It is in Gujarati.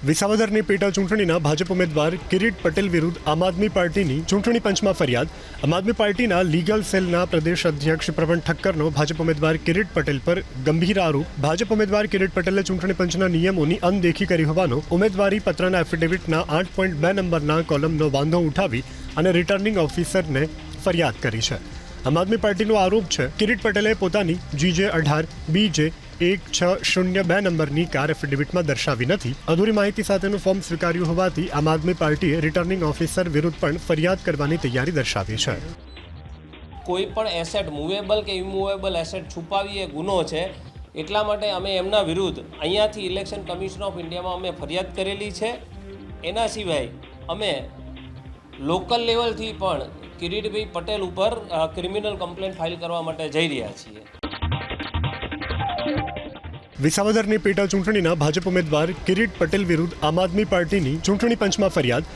વિસાવદરની પેટા ચૂંટણીના ભાજપ ઉમેદવાર કિરીટ પટેલ વિરુદ્ધ આમ આદમી પાર્ટીની ચૂંટણી પંચમાં ફરિયાદ. આમ આદમી પાર્ટીના લીગલ સેલના પ્રદેશ અધ્યક્ષ પ્રવણ ઠક્કરનો ભાજપ ઉમેદવાર કિરીટ પટેલ પર ગંભીર આરોપ. ભાજપ ઉમેદવાર કિરીટ પટેલે ચૂંટણી પંચના નિયમોની અનદેખી કરી હોવાનો ઉમેદવારી પત્રના એફિડેવિટના 8.2 નંબરના કોલમનો વાંધો ઉઠાવી અને રિટર્નિંગ ઓફિસરને ફરિયાદ કરી છે. આમ આદમી પાર્ટીનો આરોપ છે કિરીટ પટેલે પોતાની GJ18 BJ 1602 નંબરની કાર એફિડેવિટમાં દર્શાવી નથી. અધૂરી માહિતી સાથેનું ફોર્મ સ્વીકાર્યું હોવાથી આમ આદમી પાર્ટીએ રિટર્નિંગ ઓફિસર વિરુદ્ધ પણ ફરિયાદ કરવાની તૈયારી દર્શાવી છે. કોઈ પણ એસેટ મૂવેબલ કે ઇમૂવેબલ એસેટ છુપાવી એ ગુનો છે. એટલા માટે અમે એમના વિરુદ્ધ અહીંયાથી ઇલેક્શન કમિશન ઓફ ઇન્ડિયામાં અમે ફરિયાદ કરેલી છે. એના સિવાય અમે લોકલ લેવલથી પણ કિરીટભાઈ પટેલ ઉપર ક્રિમિનલ કમ્પ્લેન્ટ ફાઇલ કરવા માટે જઈ રહ્યા છીએ. વિસાવદરની પેટા ચૂંટણીના ભાજપ ઉમેદવાર કિરીટ પટેલ વિરુદ્ધ આમ આદમી પાર્ટીની ચૂંટણી પંચમાં ફરિયાદ.